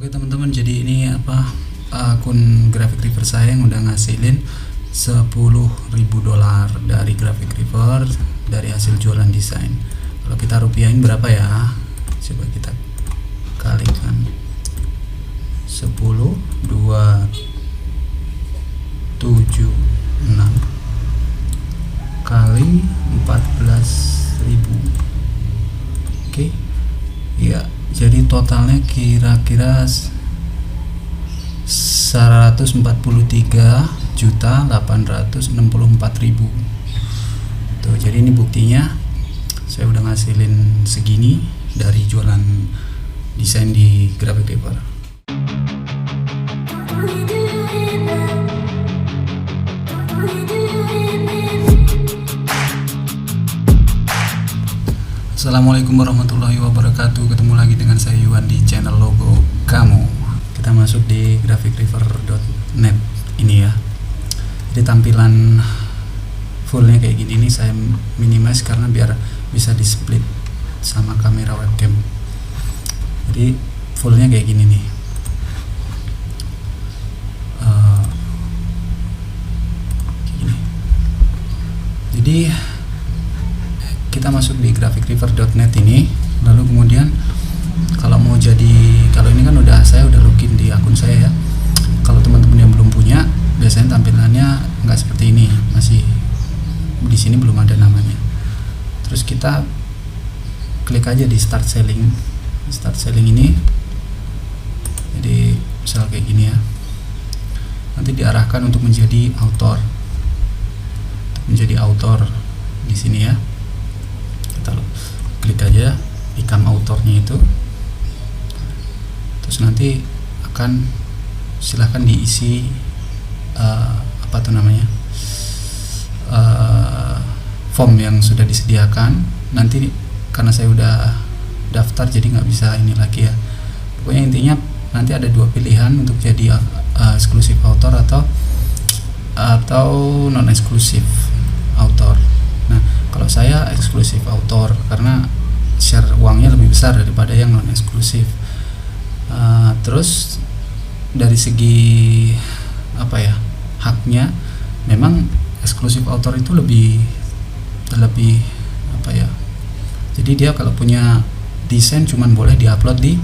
Oke teman-teman, jadi ini akun Graphic River saya yang udah ngasilin $10.000 dari Graphic River dari hasil jualan desain. Kalau kita rupiahin berapa ya? Coba kita kalikan 10 2 7 6 kali 14.000. Oke. Ya, jadi totalnya kira-kira 143.864.000. Tuh, jadi ini buktinya saya udah ngasilin segini dari jualan desain di Graphic River. Assalamualaikum warahmatullahi wabarakatuh. Ketemu lagi dengan saya Yuan di channel Logo Kamu. Kita masuk di graphicriver.net ini ya. Jadi tampilan fullnya kayak gini nih, saya minimize karena biar bisa di split sama kamera webcam. Jadi fullnya kayak gini nih. Jadi kita masuk di graphicriver.net ini, lalu kemudian kalau ini kan saya udah login di akun saya ya. Kalau teman-teman yang belum punya, biasanya tampilannya nggak seperti ini, masih di sini belum ada namanya. Terus kita klik aja di start selling ini. Jadi misal kayak gini ya, nanti diarahkan untuk menjadi author di sini ya. Kita klik aja ikon autornya itu, terus nanti akan silahkan diisi form yang sudah disediakan. Nanti karena saya udah daftar jadi nggak bisa ini lagi ya. Pokoknya intinya nanti ada dua pilihan untuk jadi eksklusif author atau non eksklusif author. Nah, kalau saya eksklusif author karena share uangnya lebih besar daripada yang non eksklusif. Terus dari segi haknya, memang eksklusif author itu lebih jadi dia kalau punya desain cuman boleh diupload di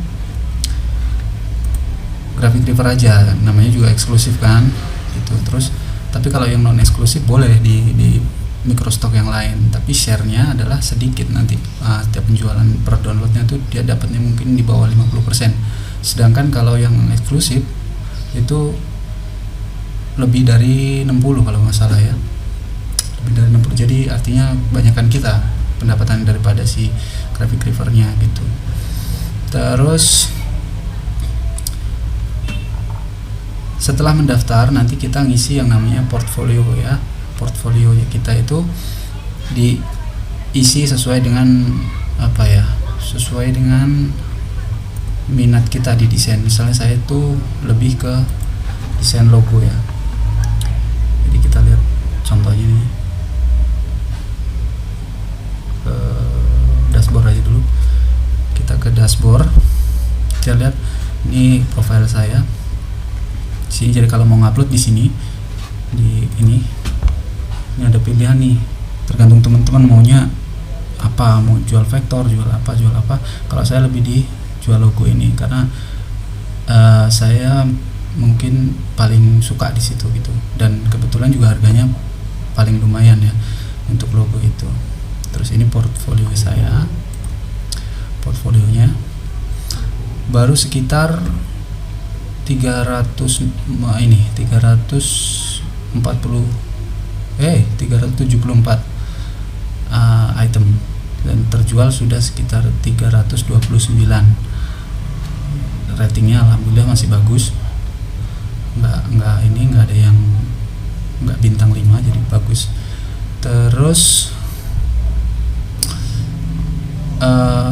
Graphic River aja, namanya juga eksklusif kan gitu. Terus tapi kalau yang non eksklusif boleh di microstock yang lain, tapi share-nya adalah sedikit nanti. Setiap penjualan per downloadnya tuh dia dapatnya mungkin di bawah 50%. Sedangkan kalau yang eksklusif itu lebih dari 60 kalau nggak salah ya. Lebih dari 60. Jadi artinya banyakkan kita pendapatan daripada si Graphic River-nya gitu. Terus setelah mendaftar nanti kita ngisi yang namanya portfolio ya. Portfolio kita itu diisi sesuai dengan sesuai dengan minat kita di desain. Misalnya saya itu lebih ke desain logo ya. Jadi kita lihat contohnya nih, ke dashboard aja dulu. Kita ke dashboard, kita lihat ini profile saya sini. Jadi kalau mau ngupload di sini, di ini ada pilihan nih, tergantung teman-teman maunya apa, mau jual vektor, jual apa. Kalau saya lebih di jual logo ini karena saya mungkin paling suka di situ gitu, dan kebetulan juga harganya paling lumayan ya untuk logo itu. Terus ini portfolio saya, portfolionya baru sekitar 374 item, dan terjual sudah sekitar 329. Ratingnya alhamdulillah masih bagus, nggak ada yang nggak bintang 5, jadi bagus. Terus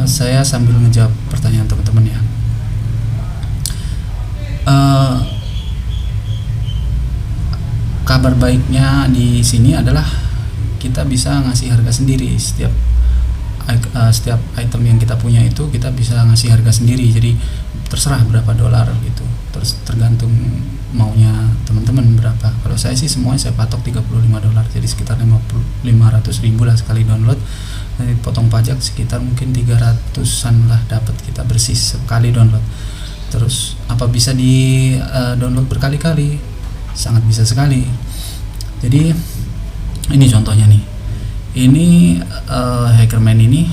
saya sambil ngejawab pertanyaan teman-teman ya. Kabar baiknya di sini adalah kita bisa ngasih harga sendiri. Setiap item yang kita punya itu kita bisa ngasih harga sendiri. Jadi terserah berapa dolar gitu, terus tergantung maunya teman-teman berapa. Kalau saya sih semuanya saya patok 35 dolar, jadi sekitar 500 ribu lah sekali download. Nanti potong pajak sekitar mungkin 300-an lah dapat kita bersih sekali download. Terus apa bisa di download berkali-kali? Sangat bisa sekali. Jadi ini contohnya nih, ini Hackerman ini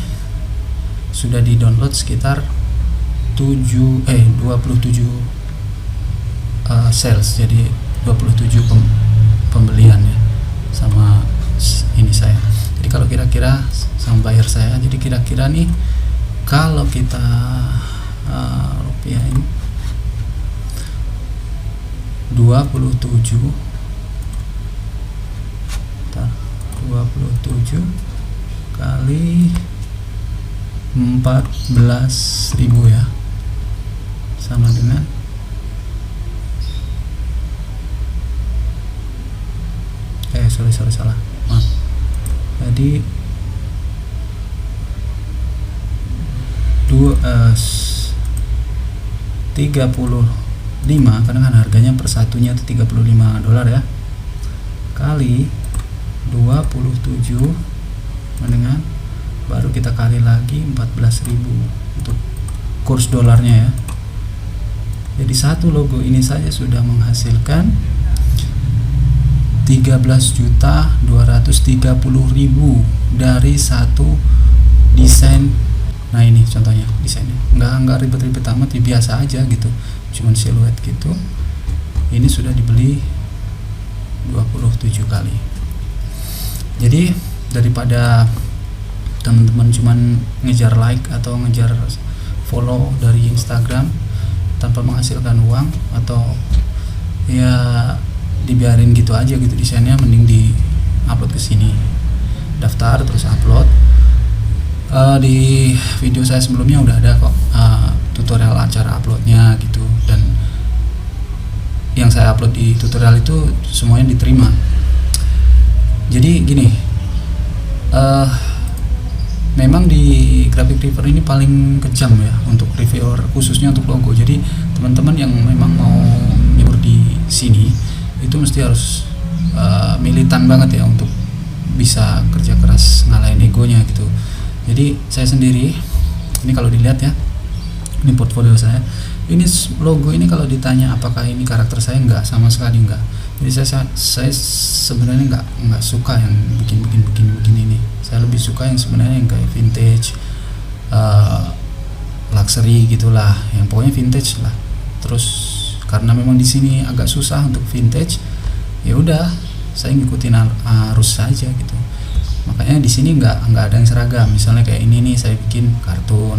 sudah di download sekitar 27 sales, jadi 27 pembelian ya sama ini saya. Jadi kalau kira-kira sama bayar saya, jadi kira-kira nih kalau kita rupiahin 27 kali 14.000 ya, sama dengan salah, maaf. Jadi 35, karena kan harganya per satunya itu 35 dolar ya, kali 27 dengan baru kita kali lagi 14.000 untuk kurs dolarnya ya. Jadi satu logo ini saja sudah menghasilkan 13.230.000 dari satu desain. Nah ini contohnya desainnya, nggak ribet-ribet amat, biasa aja gitu, cuman siluet gitu. Ini sudah dibeli 27 kali. Jadi daripada teman-teman cuman ngejar like atau ngejar follow dari Instagram tanpa menghasilkan uang, atau ya dibiarin gitu aja gitu desainnya, mending di upload ke sini, daftar terus upload. Di video saya sebelumnya udah ada kok tutorial cara uploadnya gitu, dan yang saya upload di tutorial itu semuanya diterima. Jadi gini, memang di Graphic Reaper ini paling kejam ya untuk reviewer, khususnya untuk logo. Jadi teman-teman yang memang mau nyebur di sini itu mesti harus militan banget ya untuk bisa kerja keras ngalahin egonya gitu. Jadi saya sendiri ini kalau dilihat ya, ini portfolio saya, ini logo ini kalau ditanya apakah ini karakter saya, enggak, sama sekali enggak. Jadi saya sebenarnya enggak suka yang bikin ini. Saya lebih suka yang sebenarnya yang kayak vintage, luxury gitulah, yang pokoknya vintage lah. Terus karena memang di sini agak susah untuk vintage, ya udah saya ngikutin arus saja gitu. Makanya di sini nggak ada yang seragam. Misalnya kayak ini nih saya bikin kartun,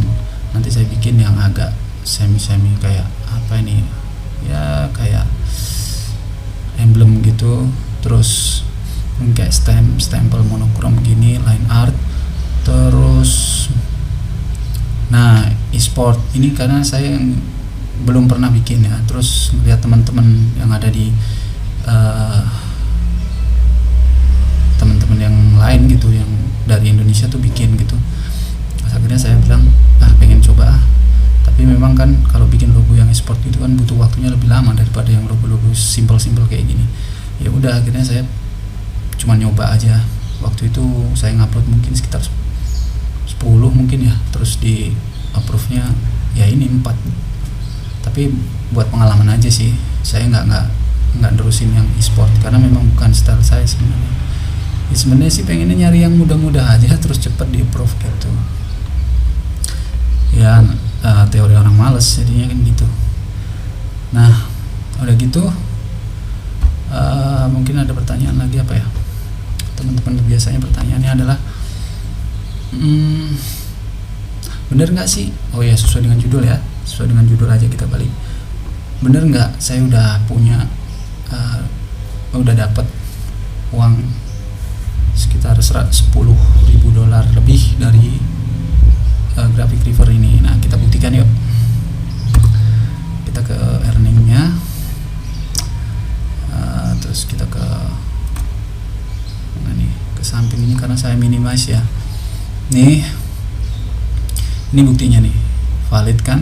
nanti saya bikin yang agak semi kayak apa ini ya, kayak emblem gitu, terus kayak stempel monokrom gini, line art. Terus nah e-sport ini karena saya yang belum pernah bikin ya, terus lihat teman-teman yang ada di teman-teman yang lain gitu yang dari Indonesia tuh bikin gitu. Akhirnya saya bilang pengen coba. Tapi memang kan kalau bikin logo yang e-sport itu kan butuh waktunya lebih lama daripada yang logo-logo simple kayak gini. Ya udah, akhirnya saya cuma nyoba aja. Waktu itu saya ngupload mungkin sekitar 10 mungkin ya, terus di approve-nya ya ini 4. Tapi buat pengalaman aja sih, saya nggak nerusin yang e-sport karena memang bukan style saya sebenarnya. Ya, sebenarnya sih pengennya nyari yang mudah-mudah aja terus cepet di approve gitu ya. Teori orang males jadinya kan gitu. Nah udah gitu, mungkin ada pertanyaan lagi apa ya teman-teman? Biasanya pertanyaannya adalah bener nggak sih, oh ya sesuai dengan judul ya, sesuai dengan judul aja kita balik. Bener nggak saya udah punya udah dapat uang sekitar 10.000 dolar lebih dari Graphic Reaper ini? Nah kita buktikan yuk. Kita ke earningnya, terus kita ke mana nih, ke samping ini karena saya minimize ya. Nih ini buktinya nih, valid kan,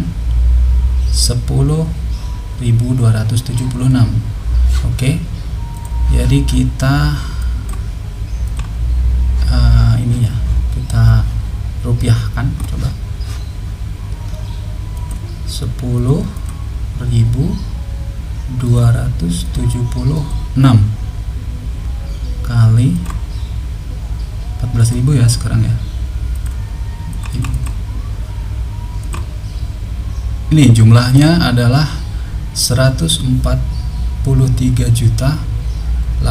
10.276. Oke, jadi kita ini ya, kita rupiahkan, coba 10.276 kali 14.000 ya sekarang ya. Ini jumlahnya adalah 143.864.000.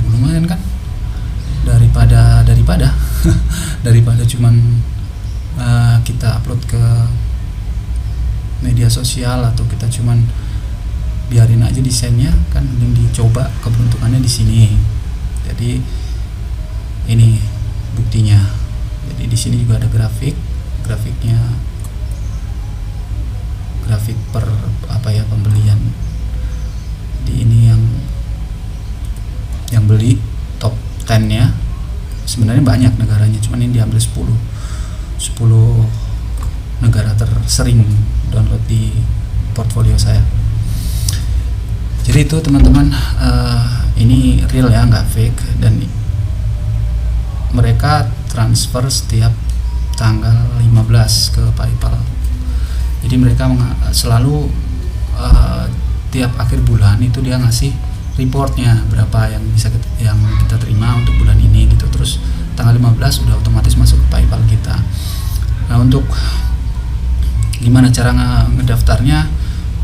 Lumayan kan? Daripada daripada cuman kita upload ke media sosial atau kita cuman biarin aja desainnya, kan mending dicoba keberuntungannya di sini. Jadi ini buktinya. Jadi di sini juga ada grafiknya, grafik per pembelian. Di ini yang beli top 10-nya sebenarnya banyak negaranya, cuman ini diambil 10 negara tersering download di portfolio saya. Jadi itu teman-teman, ini real ya, nggak fake, dan mereka transfer setiap tanggal 15 ke PayPal. Jadi mereka selalu tiap akhir bulan itu dia ngasih reportnya berapa yang kita terima untuk bulan ini gitu. Terus tanggal 15 udah otomatis masuk ke PayPal kita. Nah, untuk gimana cara ngedaftarnya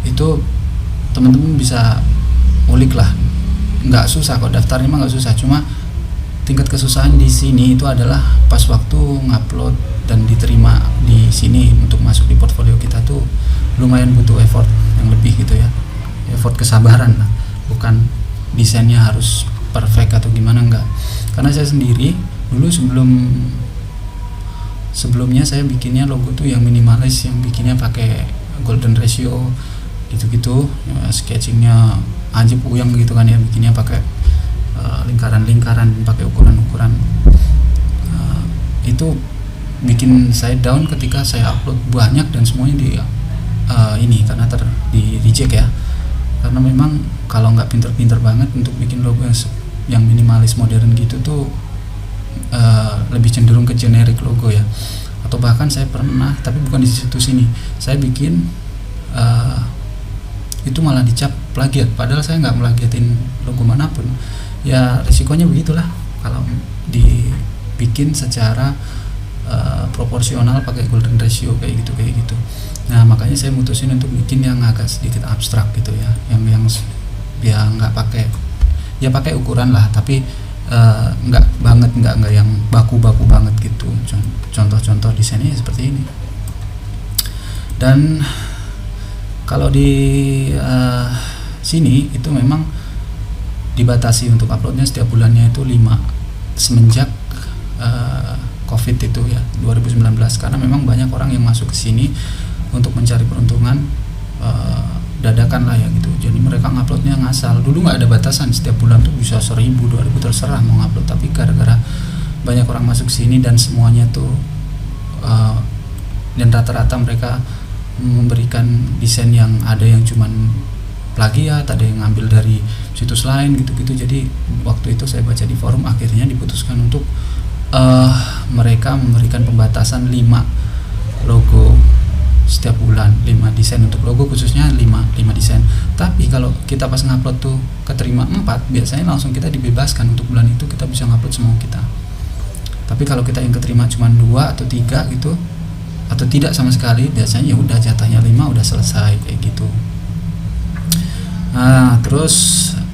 itu teman-teman bisa ulik lah, nggak susah kok, daftarnya mah nggak susah. Cuma tingkat kesusahan di sini itu adalah pas waktu ngupload dan diterima di sini untuk masuk di portfolio kita tuh lumayan butuh effort yang lebih gitu ya, effort kesabaran lah, bukan desainnya harus perfect atau gimana, enggak. Karena saya sendiri dulu sebelumnya saya bikinnya logo tuh yang minimalis, yang bikinnya pakai golden ratio gitu-gitu ya, sketchingnya ajib uyang gitu kan ya, bikinnya pakai lingkaran-lingkaran, pakai ukuran-ukuran. Itu bikin saya down ketika saya upload banyak dan semuanya karena di reject ya. Karena memang kalau nggak pinter-pinter banget untuk bikin logo yang minimalis modern gitu tuh lebih cenderung ke generic logo ya. Atau bahkan saya pernah, tapi bukan di situs ini, saya bikin itu malah dicap plagiat, padahal saya nggak melagiatin logo manapun. Ya risikonya begitulah kalau dibikin secara proporsional pakai golden ratio kayak gitu. Nah, makanya saya mutusin untuk bikin yang agak sedikit abstrak gitu ya, yang nggak pakai ukuran lah, tapi nggak yang baku-baku banget gitu. Contoh-contoh desainnya seperti ini. Dan kalau di sini itu memang dibatasi untuk uploadnya setiap bulannya itu 5 semenjak COVID itu ya, 2019, karena memang banyak orang yang masuk ke sini untuk mencari peruntungan dadakan lah ya gitu. Jadi mereka nguploadnya ngasal. Dulu nggak ada batasan, setiap bulan tuh bisa 1.000, 2.000 terserah mau ngupload. Tapi gara-gara banyak orang masuk sini dan semuanya tuh dan rata-rata mereka memberikan desain yang ada yang cuman plagiat, ada yang ngambil dari situs lain gitu-gitu. Jadi waktu itu saya baca di forum, akhirnya diputuskan untuk mereka memberikan pembatasan 5 logo setiap bulan, 5 desain untuk logo khususnya, 5 desain. Tapi kalau kita pas ngupload tuh keterima 4, biasanya langsung kita dibebaskan untuk bulan itu kita bisa ngupload semua kita. Tapi kalau kita yang keterima cuma 2 atau 3 gitu, atau tidak sama sekali, biasanya ya udah jatahnya 5 udah selesai kayak gitu. Nah, terus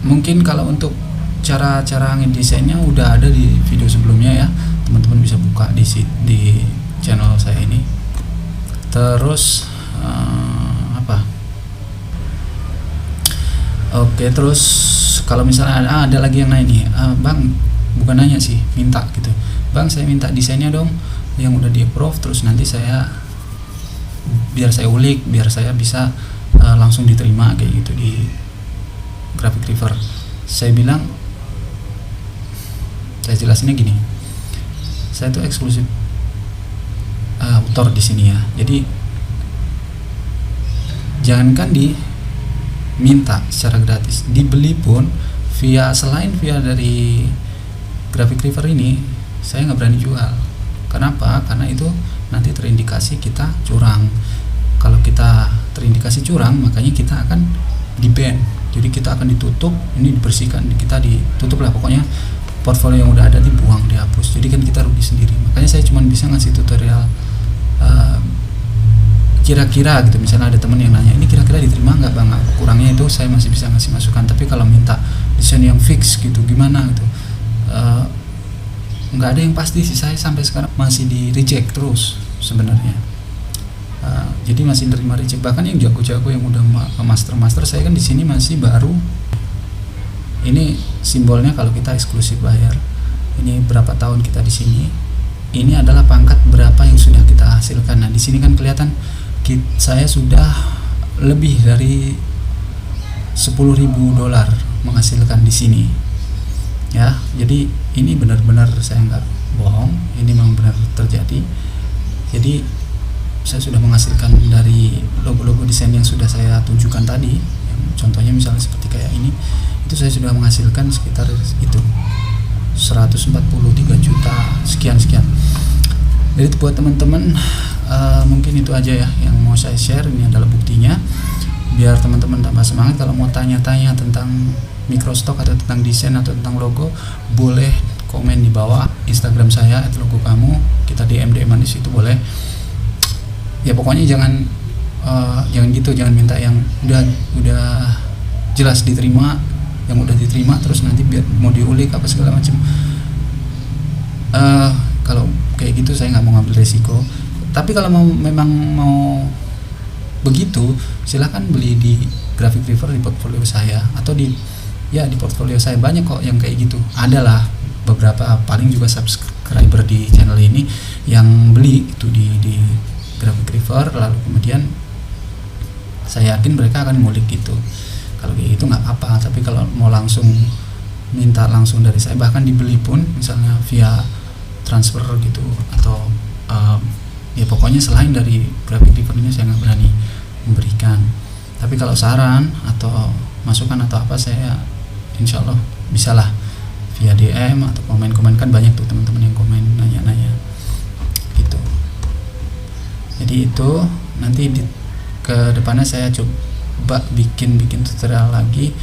mungkin kalau untuk cara-cara ngedesainnya udah ada di video sebelumnya ya, teman-teman bisa buka di channel saya ini. Terus Oke, terus kalau misalnya ada lagi yang nanya nih, Bang, bukan nanya sih, minta gitu, Bang, saya minta desainnya dong yang udah di approve, terus nanti biar saya ulik, biar saya bisa langsung diterima kayak gitu di Graphic River. Saya bilang, saya jelasinnya gini, saya tuh eksklusif author di sini ya. Jadi jangankan diminta secara gratis, dibeli pun selain via dari Graphic River ini, saya nggak berani jual. Kenapa? Karena itu nanti terindikasi kita curang. Kalau kita terindikasi curang, makanya kita akan di-ban. Jadi kita akan ditutup, ini dibersihkan, kita ditutup lah, pokoknya portfolio yang udah ada dibuang, dihapus. Jadi kan kita rugi sendiri. Makanya saya cuma bisa ngasih tutorial kira-kira gitu. Misalnya ada temen yang nanya, ini kira-kira diterima nggak bang? Kurangnya itu saya masih bisa ngasih masukan. Tapi kalau minta desain yang fix gitu, gimana gitu, nggak ada yang pasti sih. Saya sampai sekarang masih di reject terus sebenarnya. Jadi masih nerima reject. Bahkan yang jago-jago yang udah master, saya kan di sini masih baru. Ini simbolnya kalau kita eksklusif bayar. Ini berapa tahun kita di sini. Ini adalah pangkat berapa yang sudah kita hasilkan. Nah, di sini kan kelihatan saya sudah lebih dari $10.000 menghasilkan di sini. Ya, jadi ini benar-benar saya nggak bohong. Ini memang benar terjadi. Jadi saya sudah menghasilkan dari logo-logo desain yang sudah saya tunjukkan tadi. Yang contohnya misalnya seperti kayak ini, itu saya sudah menghasilkan sekitar itu 143 juta sekian. Jadi buat teman-teman, mungkin itu aja ya yang mau saya share. Ini adalah buktinya, biar teman-teman tambah semangat. Kalau mau tanya-tanya tentang microstock atau tentang desain atau tentang logo, boleh komen di bawah Instagram saya @logokamu. Kita DM-an di situ boleh. Ya pokoknya jangan gitu, jangan minta yang udah jelas diterima, yang udah diterima terus nanti biar mau diulik apa segala macam. Kalau kayak gitu saya nggak mau ngambil resiko. Tapi kalau memang mau begitu, silahkan beli di Graphic River, di portfolio saya, atau di portfolio saya banyak kok yang kayak gitu. Adalah beberapa, paling juga subscriber di channel ini yang beli itu di Graphic River, lalu kemudian saya yakin mereka akan ngulik gitu. Kalau kayak gitu nggak apa-apa. Tapi kalau mau langsung minta langsung dari saya, bahkan dibeli pun misalnya via transfer gitu, atau ya pokoknya selain dari Graphic River ini saya nggak berani memberikan. Tapi kalau saran atau masukan atau apa, saya insya Allah bisalah via DM atau komen-komen. Kan banyak tuh teman-teman yang komen nanya-nanya gitu. Jadi itu nanti ke depannya saya coba bikin tutorial lagi,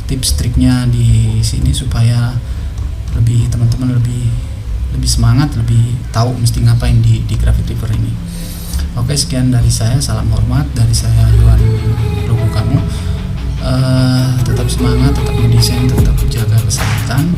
tips triknya di sini supaya teman-teman lebih semangat, lebih tahu mesti ngapain di Graphic River ini. Oke, sekian dari saya, salam hormat dari saya Iwan Logo Kamu. Tetap semangat, tetap mendesain, tetap jaga kesehatan.